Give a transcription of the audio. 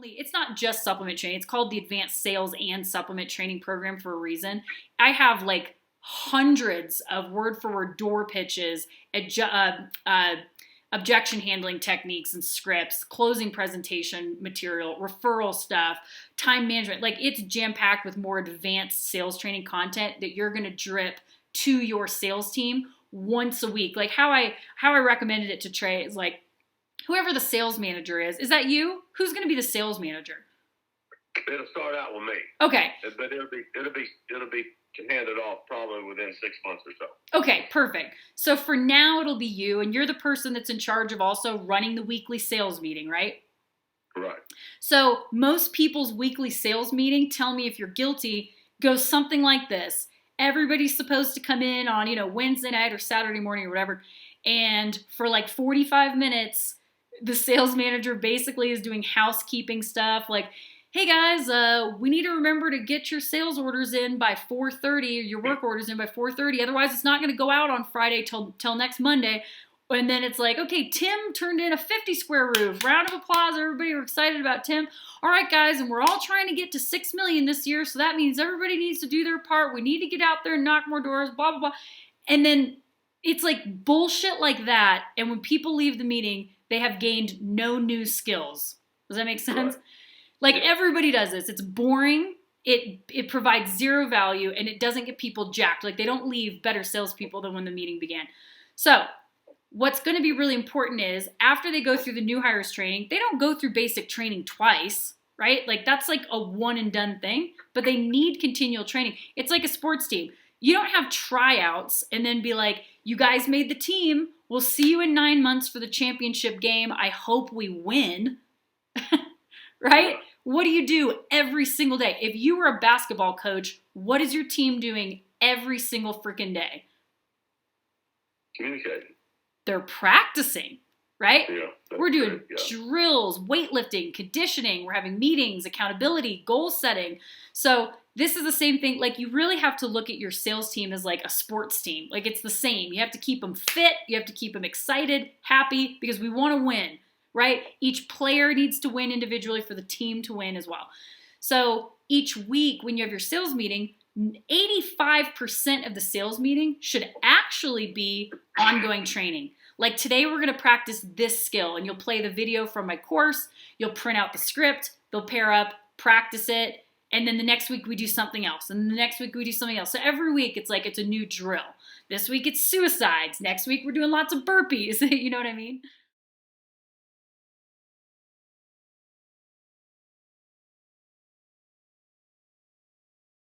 it's not just supplement training. It's called the Advanced Sales and Supplement Training Program for a reason. I have like hundreds of word for word door pitches, objection handling techniques and scripts, closing presentation material, referral stuff, time management. Like it's jam packed with more advanced sales training content that you're going to drip to your sales team once a week. Like how I recommended it to Trey is like, whoever the sales manager is that you? Who's going to be the sales manager? It'll start out with me. Okay. But it'll be handed off probably within 6 months or so. Okay, perfect. So for now, it'll be you, and you're the person that's in charge of also running the weekly sales meeting, right? Right. So most people's weekly sales meeting, tell me if you're guilty, goes something like this. Everybody's supposed to come in on, Wednesday night or Saturday morning or whatever, and for like 45 minutes, the sales manager basically is doing housekeeping stuff like, hey guys, we need to remember to get your sales orders in by 4:30 or your work orders in by 4:30. Otherwise, it's not going to go out on Friday till next Monday. And then it's like, okay, Tim turned in a 50 square roof. Round of applause. Everybody, we're excited about Tim. All right, guys, and we're all trying to get to 6 million this year. So that means everybody needs to do their part. We need to get out there and knock more doors, blah, blah, blah. And then it's like bullshit like that. And when people leave the meeting, they have gained no new skills. Does that make sense? Right. Like everybody does this. It's boring. It provides zero value and it doesn't get people jacked. Like they don't leave better salespeople than when the meeting began. So what's going to be really important is after they go through the new hires training, they don't go through basic training twice, right? Like that's like a one and done thing, but they need continual training. It's like a sports team. You don't have tryouts and then be like, you guys made the team. We'll see you in 9 months for the championship game. I hope we win. Right? Yeah. What do you do every single day? If you were a basketball coach, what is your team doing every single freaking day? Communicating. They're practicing, right? Yeah. We're doing Yeah. drills, weightlifting, conditioning. We're having meetings, accountability, goal setting. So this is the same thing. Like you really have to look at your sales team as like a sports team. Like it's the same. You have to keep them fit. You have to keep them excited, happy, because we want to win. Right? Each player needs to win individually for the team to win as well. So each week when you have your sales meeting, 85% of the sales meeting should actually be ongoing training. Like today we're going to practice this skill and you'll play the video from my course. You'll print out the script. They'll pair up, practice it. And then the next week we do something else. And the next week we do something else. So every week it's like it's a new drill. This week it's suicides. Next week we're doing lots of burpees. You know what I mean?